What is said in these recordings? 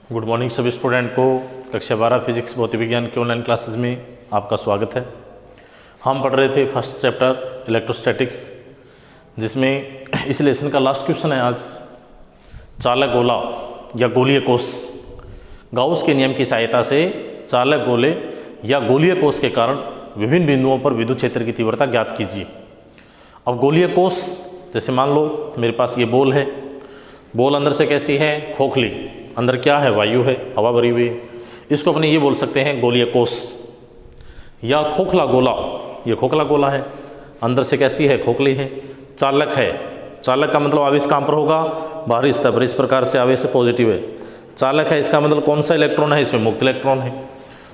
Good morning सभी student को कक्षा 12 फिजिक्स भौतिक विज्ञान के ऑनलाइन क्लासेस में आपका स्वागत है। हम पढ़ रहे थे फर्स्ट चैप्टर इलेक्ट्रोस्टैटिक्स, जिसमें इस लेसन का लास्ट क्वेश्चन है आज चालक गोला या गोलीय कोष। गाउस के नियम की सहायता से चालक गोले या गोलीय कोष के कारण विभिन्न बिंदुओं पर विद्युत क्षेत्र की तीव्रता ज्ञात कीजिए। अब गोलीय कोष, जैसे मान लो मेरे पास ये बॉल है, बॉल अंदर से कैसी है, खोखली, अंदर क्या है, वायु है, हवा भरी हुई है। इसको अपने ये बोल सकते हैं गोलीय कोष। या खोखला गोला, ये खोखला गोला है, अंदर से कैसी है, खोखली है। चालक है, चालक का मतलब आवेश कहाँ पर होगा, बाहरी स्तर पर। इस प्रकार से आवेश पॉजिटिव है। चालक है, इसका मतलब कौन सा इलेक्ट्रॉन है, इसमें मुक्त इलेक्ट्रॉन है।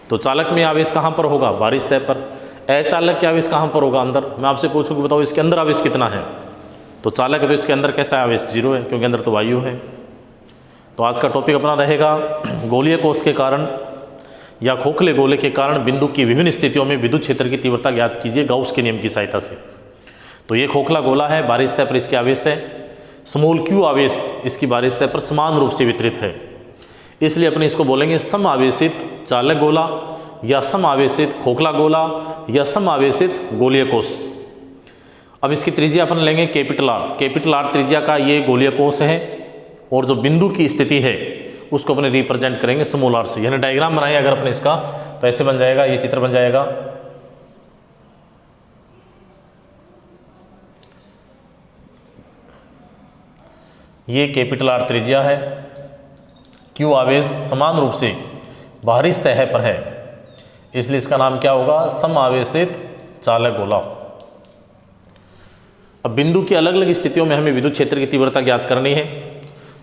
तो चालक में आवेश कहाँ पर होगा, बाहरी स्तर पर। अचालक के आवेश कहाँ पर होगा, अंदर। मैं आपसे पूछूँ कि बताओ इसके अंदर आवेश कितना है, तो चालक है तो इसके अंदर कैसा आवेश, 0 है, क्योंकि अंदर तो वायु है। तो आज का टॉपिक अपना रहेगा गोलीय कोष के कारण या खोखले गोले के कारण बिंदु की विभिन्न स्थितियों में विद्युत क्षेत्र की तीव्रता ज्ञात कीजिए गाउस के नियम की सहायता से। तो ये खोखला गोला है, बाहरी सतह पर इसके आवेश है, स्मॉल q आवेश इसकी बाहरी सतह पर समान रूप से वितरित है, इसलिए अपने इसको बोलेंगे सम आवेशित चालक गोला या सम आवेशित खोखला गोला या सम आवेशित गोलीय कोष। अब इसकी त्रिज्या अपन लेंगे कैपिटल R। कैपिटल R त्रिज्या का ये गोलीय कोष है, और जो बिंदु की स्थिति है उसको अपने रिप्रेजेंट करेंगे स्मॉल r से। यानी डायग्राम बनाए अगर अपने इसका, तो ऐसे बन जाएगा, ये चित्र बन जाएगा। ये कैपिटल R त्रिज्या है, q आवेश समान रूप से बाहरी सतह पर है, इसलिए इसका नाम क्या होगा, सम आवेशित चालक गोला। अब बिंदु की अलग अलग स्थितियों में हमें विद्युत क्षेत्र की तीव्रता ज्ञात करनी है।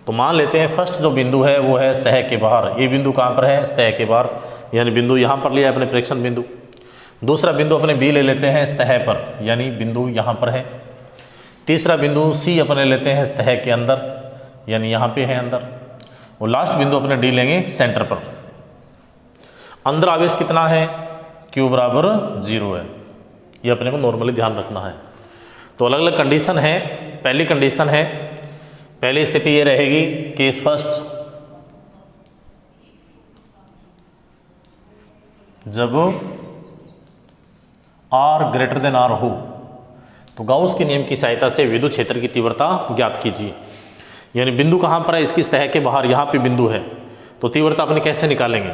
तो मान लेते हैं फर्स्ट जो बिंदु है वो है सतह के बाहर। ये बिंदु कहाँ पर है, सतह के बाहर, यानी बिंदु यहाँ पर लिया अपने प्रेक्षण बिंदु। दूसरा बिंदु अपने बी ले लेते हैं सतह पर, यानी बिंदु यहाँ पर है। तीसरा बिंदु सी अपने लेते हैं सतह के अंदर, यानी यहाँ पे है अंदर। और लास्ट बिंदु अपने डी लेंगे सेंटर पर। अंदर आवेश कितना है, Q बराबर 0 है। ये अपने को नॉर्मली ध्यान रखना है। तो अलग अलग कंडीशन है। पहली कंडीशन है, पहली स्थिति ये रहेगी, केस फर्स्ट, जब R ग्रेटर देन R हो तो गाउस के नियम की सहायता से विद्युत क्षेत्र की तीव्रता ज्ञात कीजिए। यानी बिंदु कहाँ पर है, इसकी सतह के बाहर, यहाँ पे बिंदु है, तो तीव्रता अपने कैसे निकालेंगे।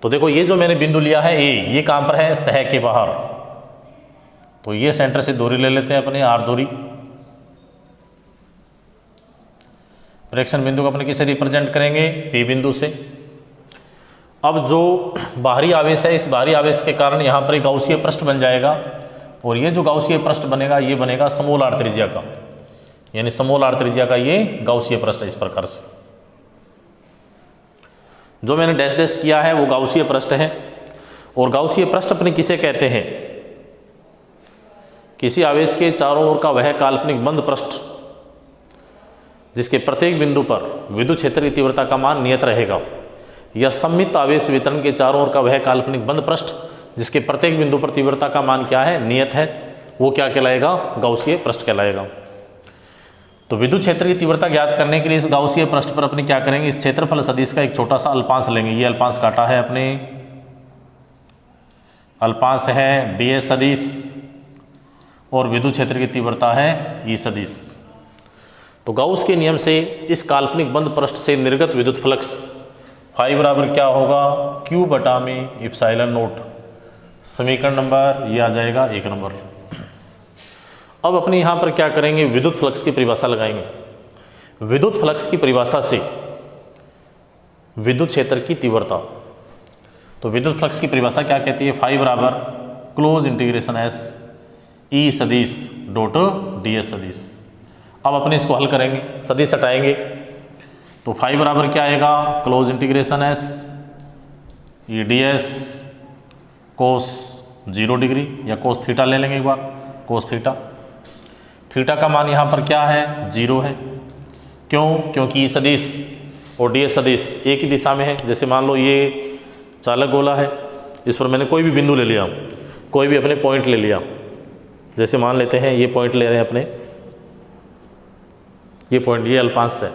तो देखो ये जो मैंने बिंदु लिया है ए, ये कहाँ पर है, सतह के बाहर। तो ये सेंटर से दूरी ले लेते हैं अपने, R दूरी। प्रेक्षण बिंदु को अपने किसे रिप्रेजेंट करेंगे, P बिंदु से। अब जो बाहरी आवेश है, इस बाहरी आवेश के कारण यहाँ पर एक गाउसीय पृष्ठ बन जाएगा, और ये जो गाउसीय पृष्ठ बनेगा ये बनेगा स्मॉल r त्रिज्या का, यानी स्मॉल r त्रिज्या का ये गाउसीय पृष्ठ। इस प्रकार से जो मैंने डैश डैश किया है वो गाउसीय पृष्ठ है। और गाउसीय पृष्ठ अपने किसे कहते हैं, किसी आवेश के चारों ओर का वह काल्पनिक बंद पृष्ठ जिसके प्रत्येक बिंदु पर विद्युत क्षेत्र की तीव्रता का मान नियत रहेगा, या सममित आवेश वितरण के चारों ओर का वह काल्पनिक बंद पृष्ठ जिसके प्रत्येक बिंदु पर तीव्रता का मान क्या है, नियत है, वो क्या कहलाएगा, गाउसीय पृष्ठ कहलाएगा। तो विद्युत क्षेत्र की तीव्रता ज्ञात करने के लिए इस गाउसीय पृष्ठ पर अपने क्या करेंगे, इस क्षेत्रफल सदिश का एक छोटा सा अल्पांश लेंगे। ये अल्पांश काटा है अपने, अल्पांश है ds सदिश, और विद्युत क्षेत्र की तीव्रता है E सदिश। तो गाउस के नियम से इस काल्पनिक बंद पृष्ठ से निर्गत विद्युत फ्लक्स फाई बराबर क्या होगा, Q बटा में इप्सिलॉन नोट। समीकरण नंबर ये आ जाएगा 1 नंबर। अब अपने यहाँ पर क्या करेंगे, विद्युत फ्लक्स की परिभाषा लगाएंगे। विद्युत फ्लक्स की परिभाषा से विद्युत क्षेत्र की तीव्रता, तो विद्युत फ्लक्स की परिभाषा क्या कहती है, फाई बराबर क्लोज इंटीग्रेशन S E सदिश डॉट ds सदिश। अब अपने इसको हल करेंगे, सदिश हटाएंगे, तो फाई बराबर क्या आएगा, क्लोज इंटीग्रेशन S ये ds कोस 0 डिग्री, या कोस थीटा ले लेंगे एक बार, कोस थीटा। थीटा का मान यहाँ पर क्या है, 0 है। क्यों, क्योंकि E सदिश और ds सदिश एक ही दिशा में है। जैसे मान लो ये चालक गोला है, इस पर मैंने कोई भी बिंदु ले लिया, कोई भी अपने पॉइंट ले लिया। जैसे मान लेते हैं ये पॉइंट ले रहे हैं अपने, ये पॉइंट, ये अल्पांश है,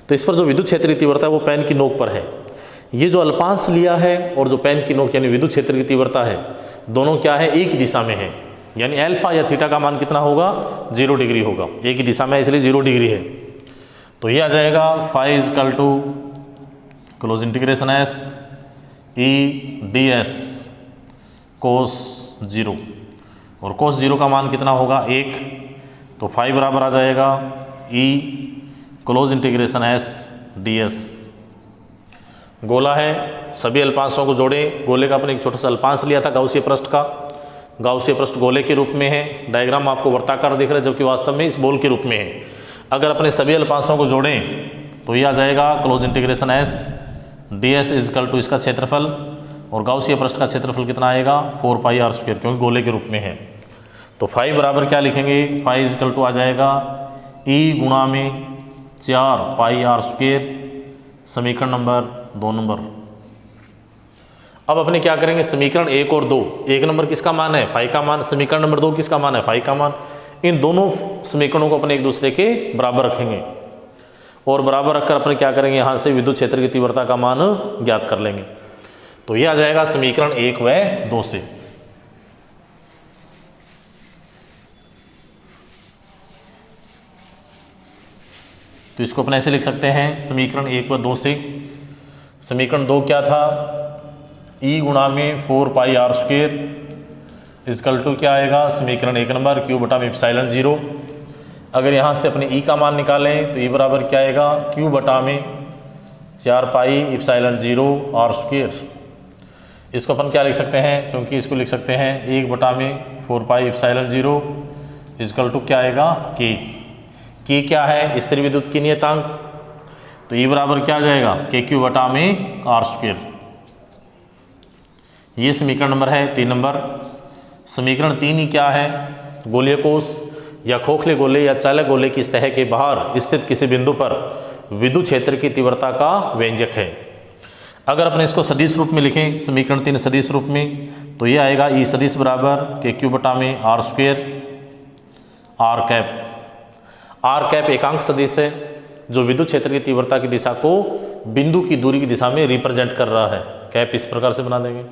तो इस पर जो विद्युत क्षेत्र की तीव्रता है वो पेन की नोक पर है। ये जो अल्पांश लिया है और जो पेन की नोक यानी विद्युत क्षेत्र की तीव्रता है, दोनों क्या है, एक ही दिशा में है, यानी अल्फा या थीटा का मान कितना होगा, 0 डिग्री होगा, एक ही दिशा में इसलिए 0 डिग्री है। तो ये आ जाएगा phi is equal to close integration S E D S cos 0, और कोस 0 का मान कितना होगा, 1। तो फाई बराबर आ जाएगा E close integration S D S. गोला है, सभी अल्पांशों को जोड़ें। गोले का अपने एक छोटा सा अल्पांश लिया था गाउसीय पृष्ठ का, गाउसीय पृष्ठ गोले के रूप में है, डायग्राम आपको वृत्ताकार दिख रहा है जबकि वास्तव में इस बॉल के रूप में है। अगर अपने सभी अल्पांशों को जोड़ें तो ये आ जाएगा close integration S D S is equal to इसका क्षेत्रफल, और गाउसीय पृष्ठ का क्षेत्रफल कितना आएगा, 4 पाई आर स्क्वायर, क्योंकि गोले के रूप में है। तो फाई बराबर क्या लिखेंगे, फाई इजकल टू आ जाएगा ई गुणा में 4 पाई आर स्क्वायर, समीकरण नंबर 2 अब अपने क्या करेंगे, समीकरण 1 और 2, 1 नंबर किसका मान है, फाई का मान, समीकरण नंबर 2 किसका मान है, फाई का मान। इन दोनों समीकरणों को अपने एक दूसरे के बराबर रखेंगे, और बराबर रखकर अपने क्या करेंगे, यहाँ से विद्युत क्षेत्र की तीव्रता का मान ज्ञात कर लेंगे। तो ये आ जाएगा समीकरण 1 व 2 से। तो इसको अपने ऐसे लिख सकते हैं, समीकरण 1 व 2 से। समीकरण 2 क्या था, ई गुणा में 4 पाई आर स्क्वायर इजकल टू क्या आएगा, समीकरण 1 नंबर क्यू बटा में एप्सिलॉन 0। अगर यहाँ से अपने ई का मान निकालें तो ई बराबर क्या आएगा, क्यू बटा में 4 पाई एप्सिलॉन 0 आर स्क्वायर। इसको अपन क्या लिख सकते हैं, क्योंकि इसको लिख सकते हैं 1 बटा में 4 पाई एप्सिलॉन 0 इजकल टू क्या आएगा, के क्या है, स्थिर विद्युत की नियतांक। तो ई बराबर क्या आ जाएगा, के क्यू बटा में आर स्क्वायर। ये समीकरण नंबर है 3 नंबर। समीकरण 3 ही क्या है, गोलीय कोष या खोखले गोले या चालक गोले की सतह के बाहर स्थित किसी बिंदु पर विद्युत क्षेत्र की तीव्रता का व्यंजक है। अगर अपने इसको सदिश रूप में लिखें, समीकरण 3 सदिश रूप में, तो ये आएगा ई सदिश बराबर के क्यू बटा में R square R cap. R cap एकांक सदिश है जो विद्युत क्षेत्र की तीव्रता की दिशा को बिंदु की दूरी की दिशा में रिप्रेजेंट कर रहा है। कैप इस प्रकार से बना देंगे।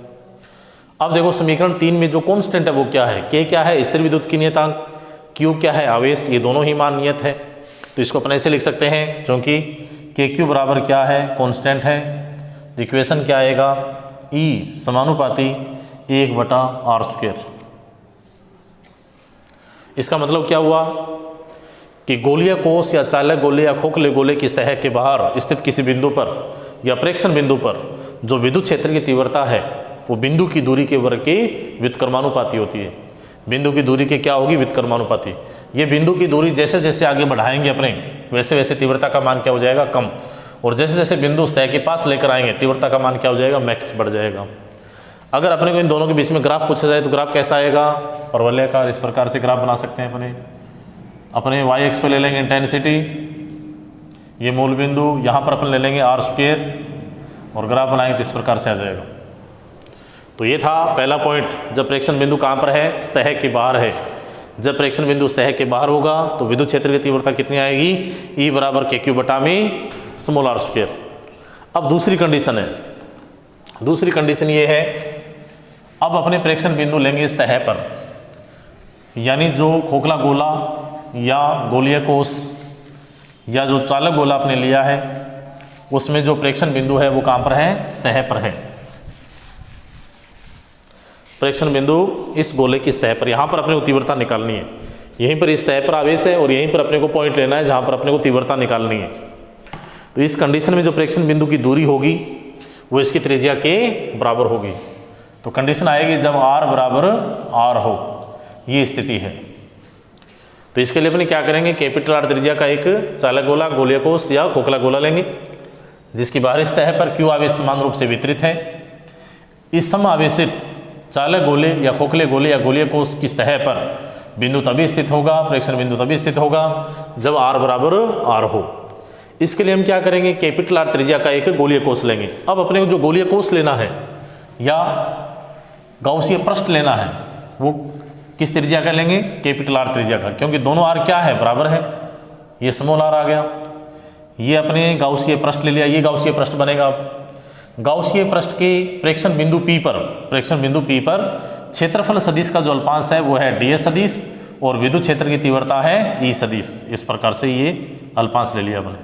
अब देखो समीकरण 3 में जो कांस्टेंट है वो क्या है, के क्या है, स्थिर विद्युत की नियतांक, क्यू क्या है, आवेश, ये दोनों ही मान नियत है। तो इसको अपने ऐसे लिख सकते हैं, क्योंकि के क्यू बराबर क्या है, कांस्टेंट है। इक्वेशन क्या आएगा, ई समानुपाती 1 बटा आर स्क्वायर। इसका मतलब क्या हुआ कि गोलीय कोष या चालक गोले या खोखले गोले की सतह के बाहर स्थित किसी बिंदु पर या प्रेक्षण बिंदु पर जो विद्युत क्षेत्र की तीव्रता है वो बिंदु की दूरी के वर्ग की व्युत्क्रमानुपाती होती है। बिंदु की दूरी के क्या होगी, व्युत्क्रमानुपाती। ये बिंदु की दूरी जैसे जैसे आगे बढ़ाएंगे अपने, वैसे वैसे तीव्रता का मान क्या हो जाएगा, कम, और जैसे जैसे बिंदु सतह के पास लेकर आएंगे तीव्रता का मान क्या हो जाएगा, मैक्स बढ़ जाएगा। अगर अपने को इन दोनों के बीच में ग्राफ पूछा जाए तो ग्राफ कैसा आएगा, परवलयाकार। इस प्रकार से ग्राफ बना सकते हैं अपने वाई एक्स पे ले लेंगे इंटेंसिटी, ये मूल बिंदु, यहाँ पर अपन ले लेंगे आर स्क्वायर, और ग्राफ बनाएंगे तो इस प्रकार से आ जाएगा। तो ये था पहला पॉइंट, जब प्रेक्षण बिंदु कहाँ पर है, सतह के बाहर है। जब प्रेक्षण बिंदु सतह के बाहर होगा तो विद्युत क्षेत्र की तीव्रता कितनी आएगी, ई बराबर के क्यू बटा में स्मॉल आर स्क्वायर। अब दूसरी कंडीशन है, दूसरी कंडीशन ये है, अब अपने प्रेक्षण बिंदु लेंगे सतह पर, यानी जो खोखला गोला या गोलीय कोष या जो चालक गोला आपने लिया है उसमें जो प्रेक्षण बिंदु है वो कहाँ पर है, सतह पर है। प्रेक्षण बिंदु इस गोले की सतह पर, यहाँ पर अपने को तीव्रता निकालनी है, यहीं पर इस सतह पर आवेश है और यहीं पर अपने को पॉइंट लेना है जहाँ पर अपने को तीव्रता निकालनी है। तो इस कंडीशन में जो प्रेक्षण बिंदु की दूरी होगी वो इसकी त्रिज्या के बराबर होगी। तो कंडीशन आएगी जब r बराबर r हो, ये स्थिति है। तो इसके लिए अपने क्या करेंगे, कैपिटल R त्रिज्या का एक चालक गोला, गोलीय कोष या खोखला गोला लेंगे जिसकी बाहरी सतह पर Q आवेश समान रूप से वितरित है। इस सम आवेशित चालक गोले या खोखले गोले या गोलीय कोष की सतह पर बिंदु तभी स्थित होगा, प्रेक्षण बिंदु तभी स्थित होगा जब r बराबर r हो। इसके लिए हम क्या करेंगे, कैपिटल R त्रिज्या का एक गोलीय कोष लेंगे। अब अपने को जो गोलीय कोष लेना है या गाउसीय पृष्ठ लेना है वो किस त्रिज्या का लेंगे, कैपिटल R त्रिज्या का, क्योंकि दोनों R क्या है, बराबर है। ये स्मॉल r आ गया, ये अपने गाउसीय पृष्ठ ले लिया, ये गाउसीय पृष्ठ बनेगा। गाउसीय पृष्ठ के प्रेक्षण बिंदु P पर क्षेत्रफल सदिश का जो अल्पांश है वो है ds सदिश और विद्युत क्षेत्र की तीव्रता है E सदिश। इस प्रकार से ये अल्पांश ले लिया अपने।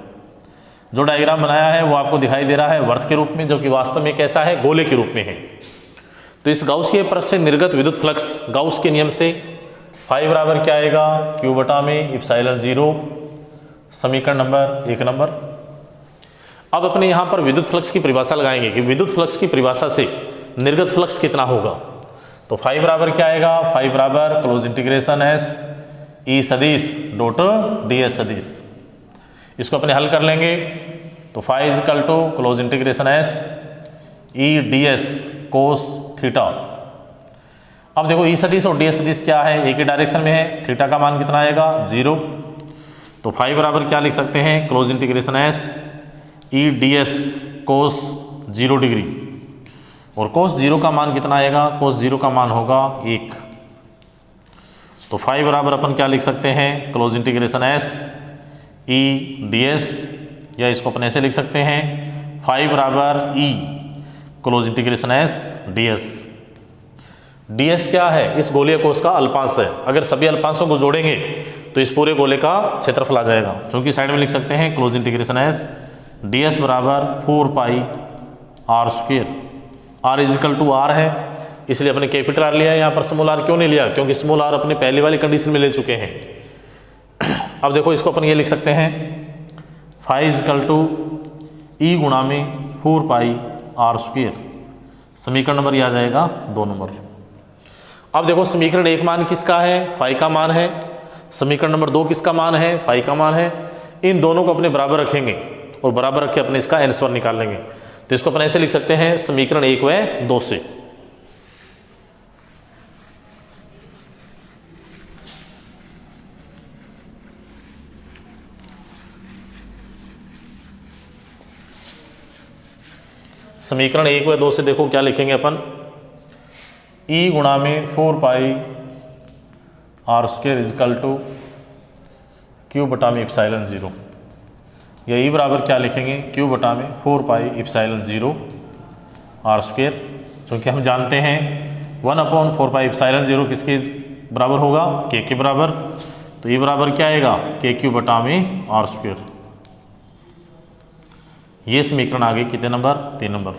जो डायग्राम बनाया है वो आपको दिखाई दे रहा है वर्त के रूप में, जो कि वास्तव में कैसा है, गोले के रूप में है। तो इस गाउसीय पृष्ठ से निर्गत विद्युत फ्लक्स गाउस के नियम से फाई बराबर क्या आएगा, Q बटा में इप्सिलॉन 0, समीकरण नंबर 1 नंबर। अब अपने यहाँ पर विद्युत फ्लक्स की परिभाषा लगाएंगे कि विद्युत फ्लक्स की परिभाषा से निर्गत फ्लक्स कितना होगा। तो फाई बराबर क्या आएगा, फाई बराबर क्लोज इंटीग्रेशन एस ई सदिश डॉट ds सदिश। इसको अपने हल कर लेंगे तो phi is equal to close integration S E ds cos theta. अब देखो ई सदिश और ds सदिश क्या है, एक ही डायरेक्शन में है, थीटा का मान कितना आएगा 0। तो फाई बराबर क्या लिख सकते हैं, close integration S E ds कोस 0 डिग्री, और कोस 0 का मान कितना आएगा, कोस 0 का मान होगा 1। तो फाई बराबर अपन क्या लिख सकते हैं, close integration S E ds, या इसको अपन ऐसे लिख सकते हैं फाई बराबर E close integration S ds। ds क्या है, इस गोलीय कोश का अल्पांश है। अगर सभी अल्पांशों को जोड़ेंगे तो इस पूरे गोले का क्षेत्रफल आ जाएगा, क्योंकि साइड में लिख सकते हैं क्लोज इंटीग्रेशन एस ds बराबर 4 pi r square. r is equal to r है, इसलिए अपने कैपिटल R लिया है। यहाँ पर स्मॉल r क्यों नहीं लिया, क्योंकि स्मॉल r अपने पहले वाली कंडीशन में ले चुके हैं। अब देखो इसको अपन ये लिख सकते हैं फाई इज इक्वल टू ई गुणा में 4 पाई r स्क्वेयर। समीकरण नंबर ये आ जाएगा 2 नंबर। अब देखो समीकरण 1 मान किसका है, फाई का मान है। समीकरण नंबर 2 किसका मान है, फाई का मान है। इन दोनों को अपने बराबर रखेंगे और बराबर रख के अपने इसका आंसर निकाल लेंगे। तो इसको अपन ऐसे लिख सकते हैं समीकरण 1 व 2 से। समीकरण 1 व 2 से देखो क्या लिखेंगे अपन, ई गुणा में 4 pi r square is equal to Q बटा में इप्सिलॉन 0, या ई बराबर क्या लिखेंगे, Q बटा में 4 पाई इप्सिलॉन 0 r स्क्वेयर, क्योंकि हम जानते हैं 1/4 पाई इप्सिलॉन 0 किसके बराबर होगा, K के बराबर। तो ये बराबर क्या आएगा, KQ बटा में r स्क्वेयर। ये समीकरण आ गई कितने नंबर, 3 नंबर।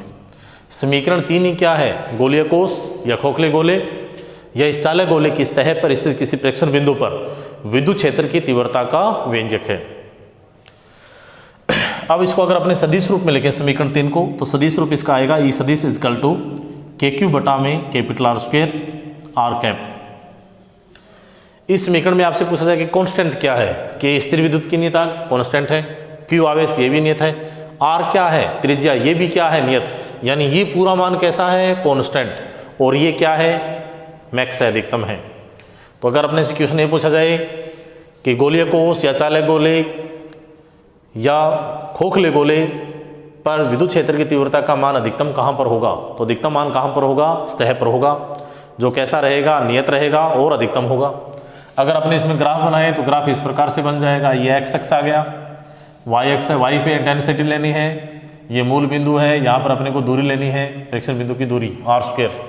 समीकरण 3 ही क्या है, गोलीय कोश या खोखले गोले या इस चालक गोले की सतह पर स्थित किसी प्रेक्षण बिंदु पर विद्युत क्षेत्र की तीव्रता का व्यंजक है। अब इसको अगर अपने सदिश रूप में लिखें समीकरण 3 को, तो सदिश रूप इसका आएगा ई सदिश इज इक्वल टू KQ बटा में capital R square r cap. इस समीकरण में आपसे पूछा जाए कि कांस्टेंट क्या है, K स्थिर विद्युत की नियत कांस्टेंट है, Q आवेश ये भी नियत है, R क्या है त्रिज्या ये भी क्या है नियत, यानी ये पूरा मान कैसा है कांस्टेंट, और ये क्या है मैक्स है, अधिकतम है। तो अगर अपने से क्वेश्चन ये पूछा जाए कि गोलीय कोश या चालक गोले या खोखले गोले पर विद्युत क्षेत्र की तीव्रता का मान अधिकतम कहाँ पर होगा, तो अधिकतम मान कहाँ पर होगा, सतह पर होगा, जो कैसा रहेगा, नियत रहेगा और अधिकतम होगा। अगर अपने इसमें ग्राफ बनाए तो ग्राफ इस प्रकार से बन जाएगा, ये एक्स अक्ष आ गया, वाई अक्ष है, वाई पे इंटेंसिटी लेनी है, ये मूल बिंदु है, यहाँ पर अपने को दूरी लेनी है, प्रेक्षण बिंदु की दूरी r स्क्वेयर।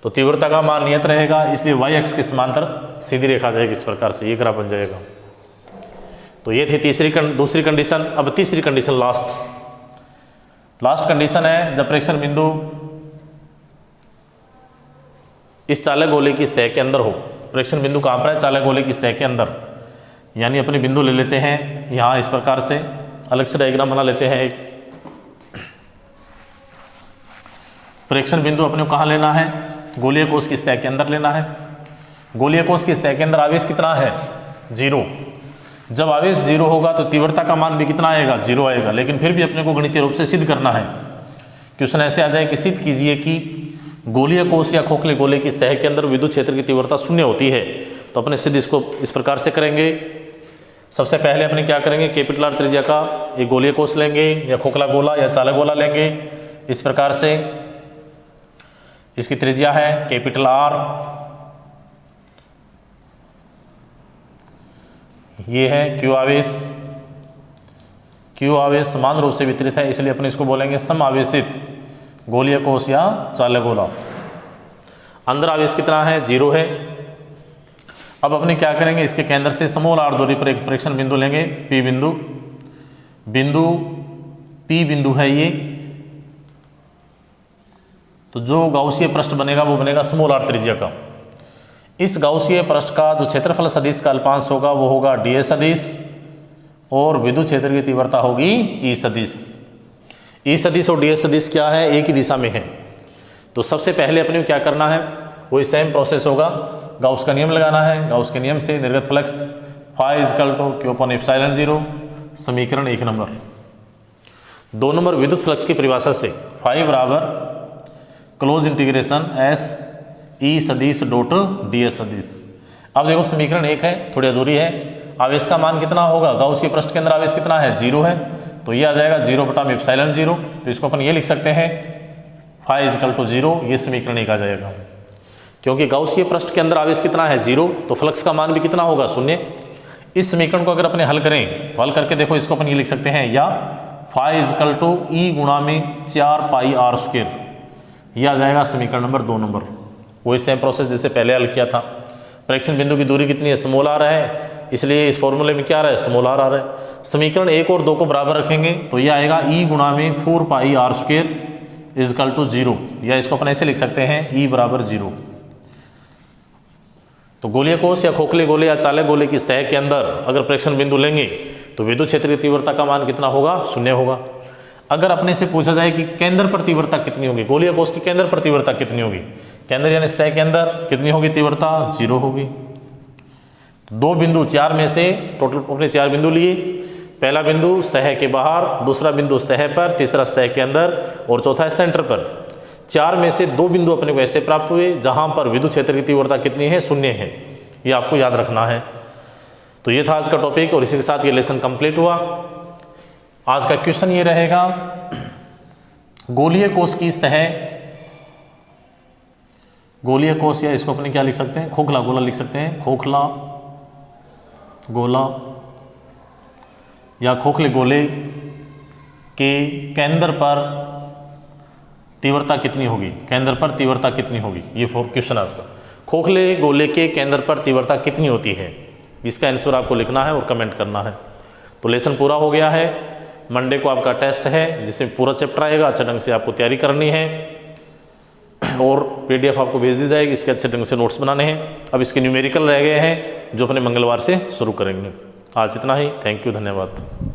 तो तीव्रता का मान नियत रहेगा, इसलिए वाई अक्ष के समांतर सीधी रेखा जाएगी, इस प्रकार से ये ग्राफ बन जाएगा। तो ये थी दूसरी कंडीशन। अब तीसरी कंडीशन लास्ट कंडीशन है, जब प्रेक्षण बिंदु इस चालक गोले की सतह के अंदर हो। प्रेक्षण बिंदु कहाँ पर है, चालक गोले की सतह के अंदर, यानी अपने बिंदु ले लेते हैं यहाँ इस प्रकार से, अलग से डायग्राम बना लेते हैं। एक प्रेक्षण बिंदु अपने को कहाँ लेना है, गोलीय कोश की सतह के अंदर लेना है। गोलीय कोश की सतह के अंदर आवेश कितना है 0। जब आवेश 0 होगा तो तीव्रता का मान भी कितना आएगा 0 आएगा, लेकिन फिर भी अपने को गणितीय रूप से सिद्ध करना है। क्वेश्चन ऐसे आ जाए कि सिद्ध कीजिए कि गोलीय कोश या खोखले गोले की सतह के अंदर विद्युत क्षेत्र की तीव्रता 0 होती है। तो अपने सिद्ध इसको इस प्रकार से करेंगे। सबसे पहले अपने क्या करेंगे, कैपिटल R त्रिज्या का एक गोलीय कोश लेंगे या खोखला गोला या चालक गोला लेंगे। इस प्रकार से इसकी त्रिज्या है कैपिटल R, ये है Q आवेश, Q आवेश समान रूप से वितरित है, इसलिए अपन इसको बोलेंगे समावेशित गोलीय कोश या चालक-गोला। अंदर आवेश कितना है, 0 है। अब अपने क्या करेंगे, इसके केंद्र से समूल r दूरी पर एक परीक्षण बिंदु लेंगे, P बिंदु। P बिंदु है ये, तो जो गाउसीय पृष्ठ बनेगा वो बनेगा स्मॉल r त्रिज्या का। इस गाउसीय पृष्ठ का जो क्षेत्रफल सदिश का अल्पांश होगा वो होगा ds सदिश, और विद्युत क्षेत्र की तीव्रता होगी E सदिश। E सदिश और ds सदिश क्या है, एक ही दिशा में है। तो सबसे पहले अपने को क्या करना है, वही सेम प्रोसेस होगा, गाउस का नियम लगाना है। गाउस के नियम से निर्गत flux phi is equal to Q upon epsilon 0, समीकरण 1 नंबर। 2 नंबर विद्युत फ्लक्स की परिभाषा से फाई बराबर क्लोज इंटीग्रेशन S E सदिश डॉट ds सदिश। अब देखो समीकरण 1 है, थोड़ी अधूरी है। आवेश का मान कितना होगा, गाउसीय पृष्ठ के अंदर आवेश कितना है, 0 है, तो ये आ जाएगा 0 बटा में एप्सिलॉन 0। तो इसको अपन ये लिख सकते हैं फाई इजकल टू 0, ये समीकरण 1 आ जाएगा। क्योंकि गाउसीय पृष्ठ के अंदर आवेश कितना है, 0, तो फ्लक्स का मान भी कितना होगा, 0। इस समीकरण को अगर अपने हल करें तो हल करके देखो, इसको अपन ये लिख सकते हैं या फाई इजकल टू ई गुणा में 4 पाई r स्क्वायर, ये आ जाएगा समीकरण नंबर 2 नंबर। वही सेम प्रोसेस जैसे पहले हल किया था। परीक्षण बिंदु की दूरी कितनी है, स्मॉल r है, इसलिए इस फॉर्मूले में क्या आ रहा है, स्मॉल r आ रहा है। समीकरण 1 और 2 को बराबर रखेंगे तो ये आएगा ई गुणा में 4 pi r square is equal to 0, या इसको अपन ऐसे लिख सकते हैं ई बराबर 0। तो गोलीय कोश या खोखले गोले या चालक गोले की सतह के अंदर अगर परीक्षण बिंदु लेंगे तो विद्युत क्षेत्र की तीव्रता का मान कितना होगा, 0 होगा। अगर अपने से पूछा जाए कि केंद्र पर तीव्रता कितनी होगी, गोलीय कोश की केंद्र पर तीव्रता कितनी होगी, केंद्र यानी सतह के अंदर कितनी होगी तीव्रता, 0 होगी। 2 बिंदु 4 में से टोटल अपने 4 बिंदु लिए, पहला बिंदु सतह के बाहर, दूसरा बिंदु सतह पर, तीसरा सतह के अंदर और चौथा है सेंटर पर। 4 में से 2 बिंदु अपने को ऐसे प्राप्त हुए जहां पर विद्युत क्षेत्र की तीव्रता कितनी है, 0 है। ये आपको याद रखना है। तो ये था आज का टॉपिक और इसी के साथ ये लेसन कंप्लीट हुआ। आज का क्वेश्चन ये रहेगा, गोलीय कोश की सतह, गोलीय कोश या इसको अपने क्या लिख सकते हैं, खोखला गोला लिख सकते हैं, खोखला गोला या खोखले गोले के केंद्र पर तीव्रता कितनी होगी, केंद्र पर तीव्रता कितनी होगी, ये क्वेश्चन आज का। खोखले गोले के केंद्र पर तीव्रता कितनी होती है, इसका आंसर आपको लिखना है और कमेंट करना है। तो लेसन पूरा हो गया है। मंडे को आपका टेस्ट है जिसमें पूरा चैप्टर आएगा, अच्छे ढंग से आपको तैयारी करनी है और PDF आपको भेज दी जाएगी, इसके अच्छे ढंग से नोट्स बनाने हैं। अब इसके न्यूमेरिकल रह गए हैं जो अपने मंगलवार से शुरू करेंगे। आज इतना ही, थैंक यू, धन्यवाद।